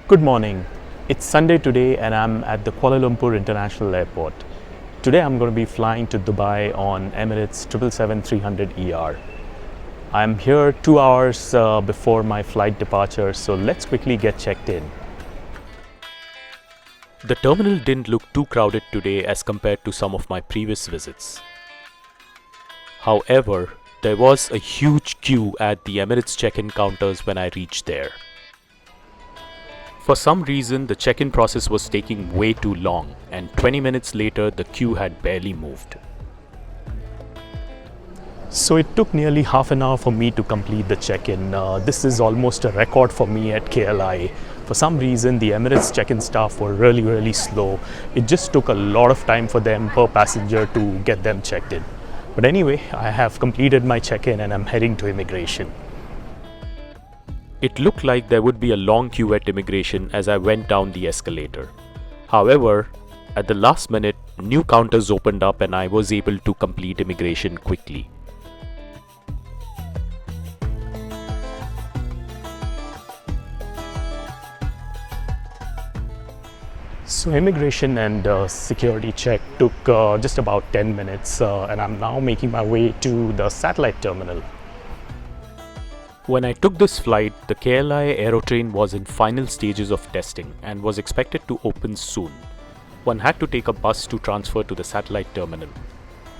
Good morning. It's Sunday today and I'm at the Kuala Lumpur International Airport. Today I'm going to be flying to Dubai on Emirates 777-300ER. I'm here 2 hours before my flight departure, so let's quickly get checked in. The terminal didn't look too crowded today as compared to some of my previous visits. However, there was a huge queue at the Emirates check-in counters when I reached there. For some reason, the check-in process was taking way too long, and 20 minutes later, the queue had barely moved. So it took nearly half an hour for me to complete the check-in. This is almost a record for me at KLI. For some reason, the Emirates check-in staff were really slow. It just took a lot of time for them per passenger to get them checked in. But anyway, I have completed my check-in and I'm heading to immigration. It looked like there would be a long queue at immigration as I went down the escalator. However, at the last minute, new counters opened up and I was able to complete immigration quickly. So immigration and security check took just about 10 minutes and I'm now making my way to the satellite terminal. When I took this flight, the KLI aerotrain was in final stages of testing and was expected to open soon. One had to take a bus to transfer to the satellite terminal.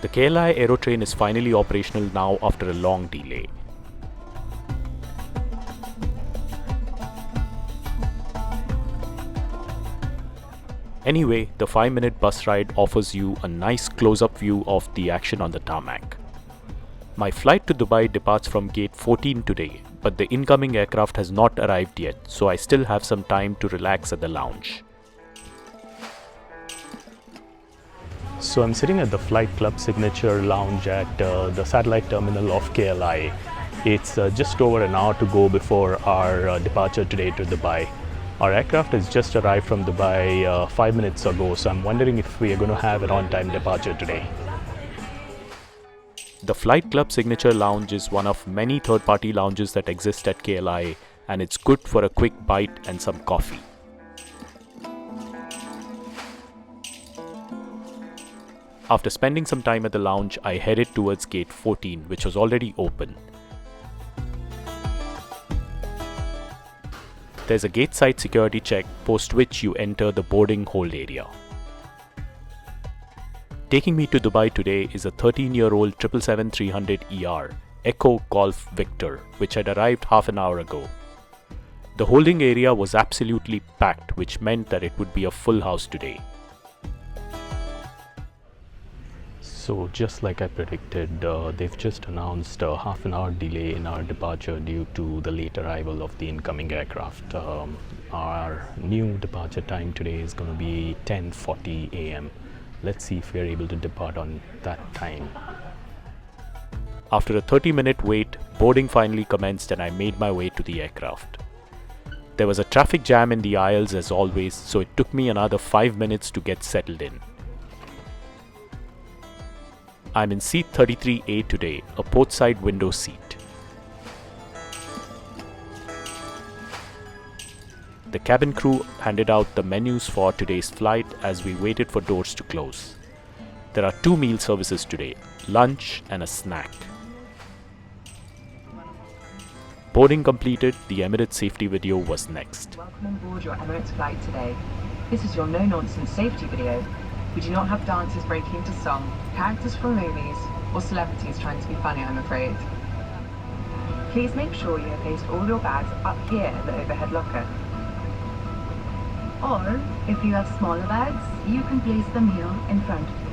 The KLI aerotrain is finally operational now after a long delay. Anyway, the 5-minute bus ride offers you a nice close-up view of the action on the tarmac. My flight to Dubai departs from gate 14 today, but the incoming aircraft has not arrived yet, so I still have some time to relax at the lounge. So I'm sitting at the Flight Club Signature Lounge at the satellite terminal of KLI. It's just over an hour to go before our departure today to Dubai. Our aircraft has just arrived from Dubai 5 minutes ago, so I'm wondering if we are going to have an on-time departure today. The Flight Club Signature Lounge is one of many third-party lounges that exist at KLI, and it's good for a quick bite and some coffee. After spending some time at the lounge, I headed towards gate 14, which was already open. There's a gate-side security check, post which you enter the boarding hold area. Taking me to Dubai today is a 13-year-old 777-300ER Echo Golf Victor, which had arrived half an hour ago. The holding area was absolutely packed, which meant that it would be a full house today. So just like I predicted, they've just announced a half an hour delay in our departure due to the late arrival of the incoming aircraft. Our new departure time today is going to be 10:40 a.m. Let's see if we're able to depart on that time. After a 30-minute wait, boarding finally commenced and I made my way to the aircraft. There was a traffic jam in the aisles as always, so it took me another 5 minutes to get settled in. I'm in seat 33A today, a port-side window seat. The cabin crew handed out the menus for today's flight as we waited for doors to close. There are 2 meal services today, lunch and a snack. Boarding completed, the Emirates safety video was next. Welcome on board your Emirates flight today. This is your no-nonsense safety video. We do not have dancers breaking into song, characters from movies, or celebrities trying to be funny, I'm afraid. Please make sure you have placed all your bags up here in the overhead locker. Or, if you have smaller bags, you can place them here in front of you.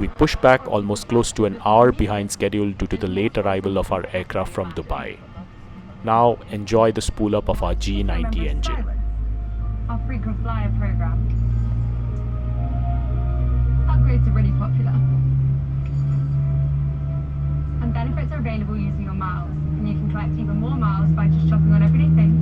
We pushed back almost close to an hour behind schedule due to the late arrival of our aircraft from Dubai. Now, enjoy the spool up of our G90 engine. Our frequent flyer program. Upgrades are really popular. And benefits are available using your miles, and you can collect even more miles by just shopping on everyday things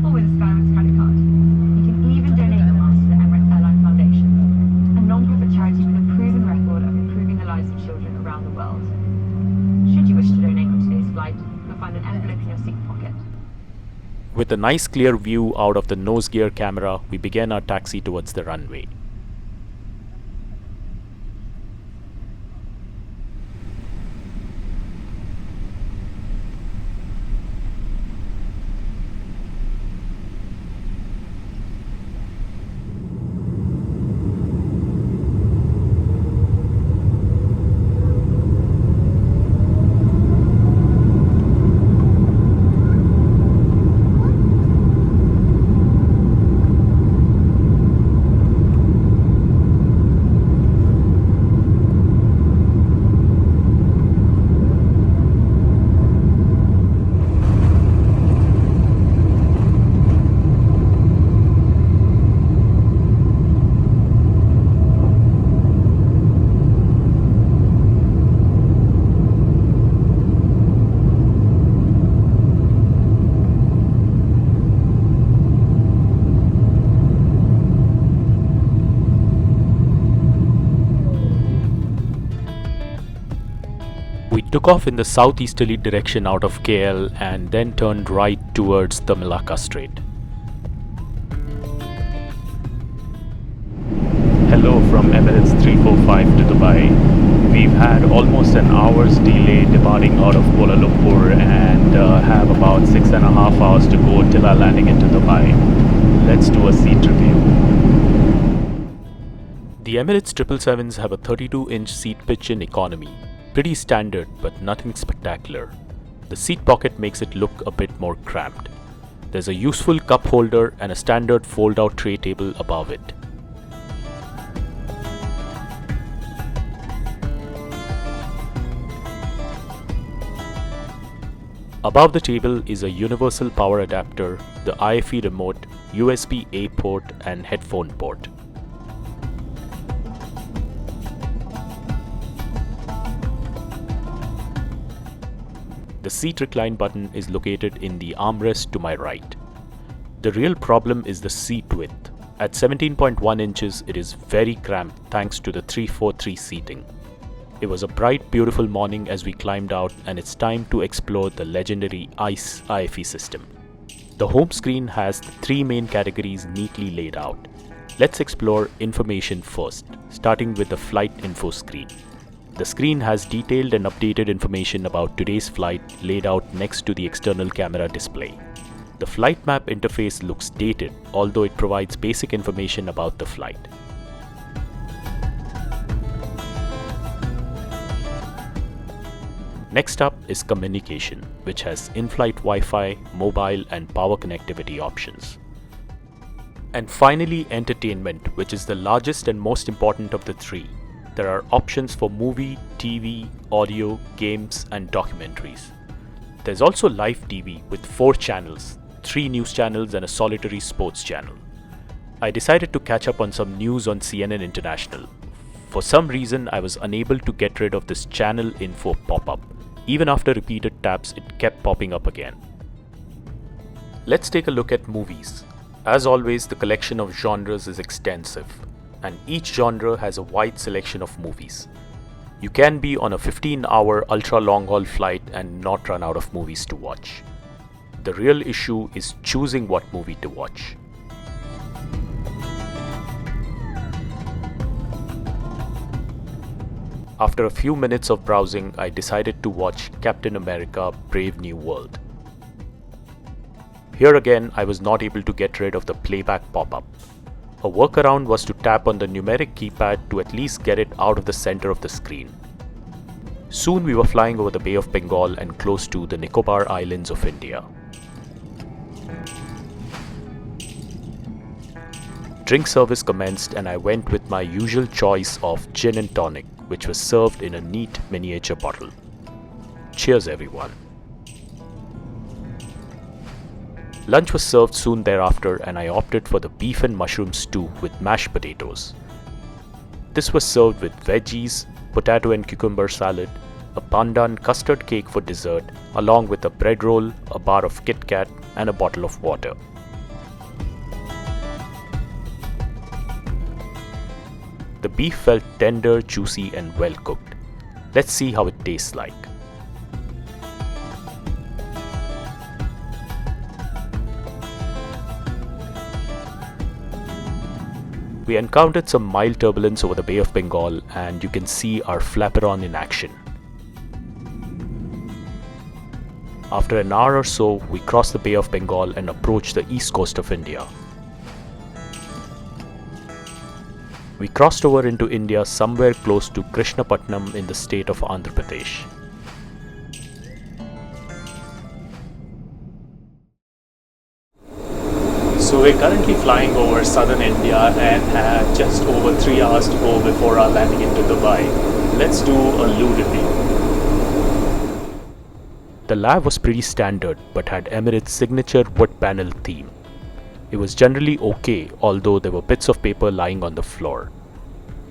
or with a Skyworks credit card. You can even donate your miles to the Emirates Airline Foundation, a non-profit charity with a proven record of improving the lives of children around the world. Should you wish to donate on today's flight, you'll find an envelope in your seat pocket. With a nice clear view out of the nose gear camera, we began our taxi towards the runway. We took off in the southeasterly direction out of KL and then turned right towards the Malacca Strait. Hello from Emirates 345 to Dubai. We've had almost an hour's delay departing out of Kuala Lumpur and have about 6.5 hours to go till our landing into Dubai. Let's do a seat review. The Emirates 777s have a 32-inch seat pitch in economy. Pretty standard, but nothing spectacular. The seat pocket makes it look a bit more cramped. There's a useful cup holder and a standard fold-out tray table above it. Above the table is a universal power adapter, the IFE remote, USB-A port and headphone port. The seat recline button is located in the armrest to my right. The real problem is the seat width. At 17.1 inches, it is very cramped thanks to the 343 seating. It was a bright, beautiful morning as we climbed out, and it's time to explore the legendary ICE IFE system. The home screen has the three main categories neatly laid out. Let's explore information first, starting with the flight info screen. The screen has detailed and updated information about today's flight laid out next to the external camera display. The flight map interface looks dated, although it provides basic information about the flight. Next up is communication, which has in-flight Wi-Fi, mobile and power connectivity options. And finally, entertainment, which is the largest and most important of the three. There are options for movie, TV, audio, games and documentaries. There's also live TV with 4 channels, 3 news channels and a solitary sports channel. I decided to catch up on some news on CNN International. For some reason, I was unable to get rid of this channel info pop-up. Even after repeated taps, it kept popping up again. Let's take a look at movies. As always, the collection of genres is extensive, and each genre has a wide selection of movies. You can be on a 15-hour ultra-long-haul flight and not run out of movies to watch. The real issue is choosing what movie to watch. After a few minutes of browsing, I decided to watch Captain America: Brave New World. Here again, I was not able to get rid of the playback pop-up. A workaround was to tap on the numeric keypad to at least get it out of the center of the screen. Soon we were flying over the Bay of Bengal and close to the Nicobar Islands of India. Drink service commenced and I went with my usual choice of gin and tonic, which was served in a neat miniature bottle. Cheers everyone. Lunch was served soon thereafter and I opted for the beef and mushroom stew with mashed potatoes. This was served with veggies, potato and cucumber salad, a pandan custard cake for dessert, along with a bread roll, a bar of Kit Kat and a bottle of water. The beef felt tender, juicy and well cooked. Let's see how it tastes like. We encountered some mild turbulence over the Bay of Bengal, and you can see our flaperon in action. After an hour or so, we crossed the Bay of Bengal and approached the east coast of India. We crossed over into India somewhere close to Krishnapatnam in the state of Andhra Pradesh. So we're currently flying over southern India and have just over 3 hours to go before our landing into Dubai. Let's do a loo review. The lab was pretty standard but had Emirates' signature wood panel theme. It was generally okay, although there were bits of paper lying on the floor.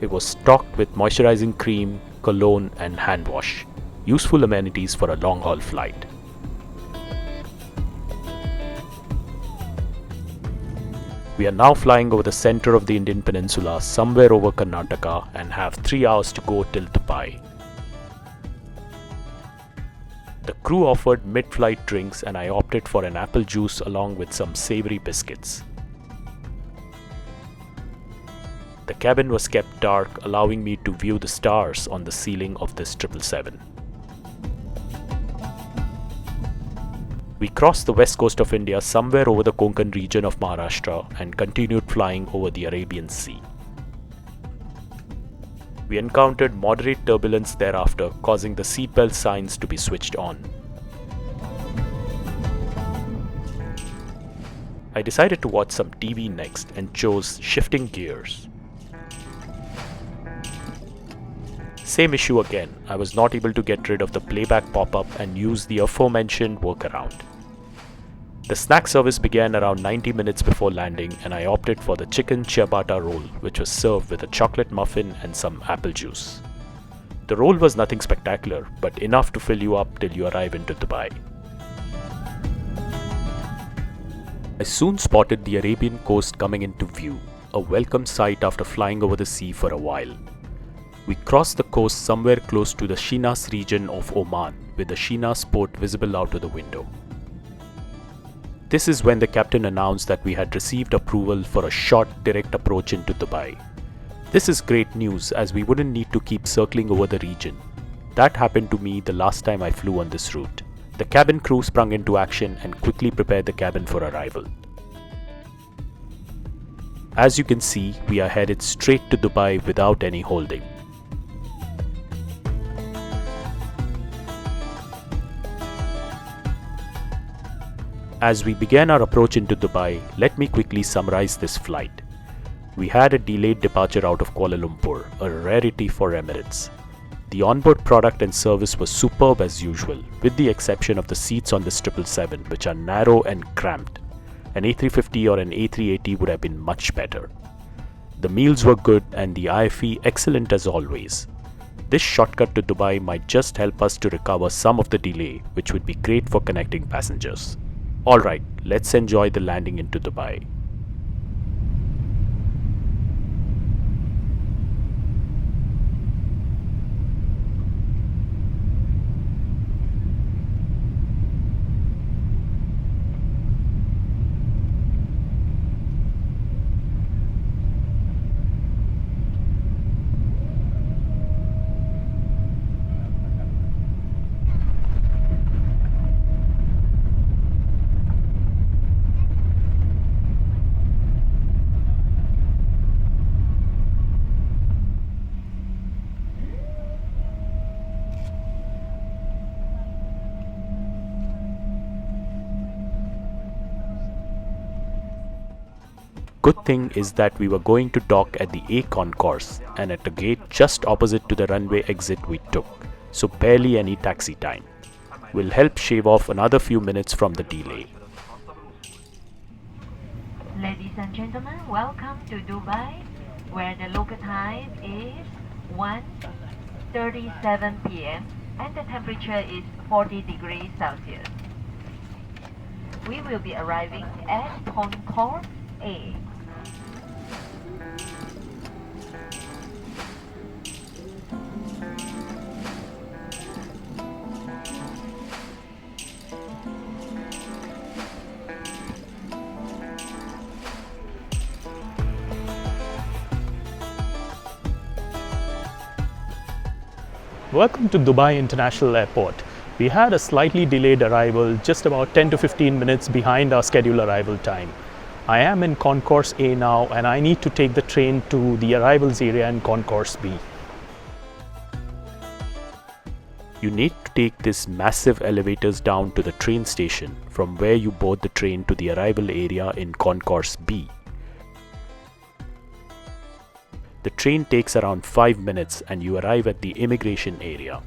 It was stocked with moisturizing cream, cologne and hand wash. Useful amenities for a long-haul flight. We are now flying over the center of the Indian peninsula, somewhere over Karnataka, and have 3 hours to go till Dubai. The crew offered mid-flight drinks and I opted for an apple juice along with some savory biscuits. The cabin was kept dark, allowing me to view the stars on the ceiling of this 777. We crossed the west coast of India somewhere over the Konkan region of Maharashtra and continued flying over the Arabian Sea. We encountered moderate turbulence thereafter, causing the seatbelt signs to be switched on. I decided to watch some TV next and chose Shifting Gears. Same issue again, I was not able to get rid of the playback pop-up and use the aforementioned workaround. The snack service began around 90 minutes before landing and I opted for the chicken ciabatta roll, which was served with a chocolate muffin and some apple juice. The roll was nothing spectacular, but enough to fill you up till you arrive into Dubai. I soon spotted the Arabian coast coming into view, a welcome sight after flying over the sea for a while. We crossed the coast somewhere close to the Shinas region of Oman, with the Shinas port visible out of the window. This is when the captain announced that we had received approval for a short direct approach into Dubai. This is great news as we wouldn't need to keep circling over the region. That happened to me the last time I flew on this route. The cabin crew sprung into action and quickly prepared the cabin for arrival. As you can see, we are headed straight to Dubai without any holding. As we began our approach into Dubai, let me quickly summarize this flight. We had a delayed departure out of Kuala Lumpur, a rarity for Emirates. The onboard product and service was superb as usual, with the exception of the seats on this 777, which are narrow and cramped. An A350 or an A380 would have been much better. The meals were good and the IFE excellent as always. This shortcut to Dubai might just help us to recover some of the delay, which would be great for connecting passengers. Alright, let's enjoy the landing into Dubai. Good thing is that we were going to dock at the A concourse and at a gate just opposite to the runway exit we took, so barely any taxi time. Will help shave off another few minutes from the delay. Ladies and gentlemen, welcome to Dubai, where the local time is 1:37 p.m. and the temperature is 40 degrees Celsius. We will be arriving at Concourse A. Welcome to Dubai International Airport. We had a slightly delayed arrival, just about 10 to 15 minutes behind our scheduled arrival time. I am in Concourse A now and I need to take the train to the arrivals area in Concourse B. You need to take these massive elevators down to the train station from where you board the train to the arrival area in Concourse B. The train takes around 5 minutes and you arrive at the immigration area.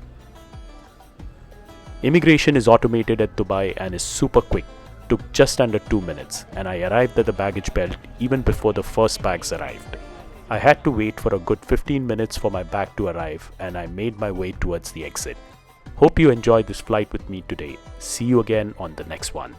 Immigration is automated at Dubai and is super quick. Took just under 2 minutes and I arrived at the baggage belt even before the first bags arrived. I had to wait for a good 15 minutes for my bag to arrive and I made my way towards the exit. Hope you enjoyed this flight with me today. See you again on the next one.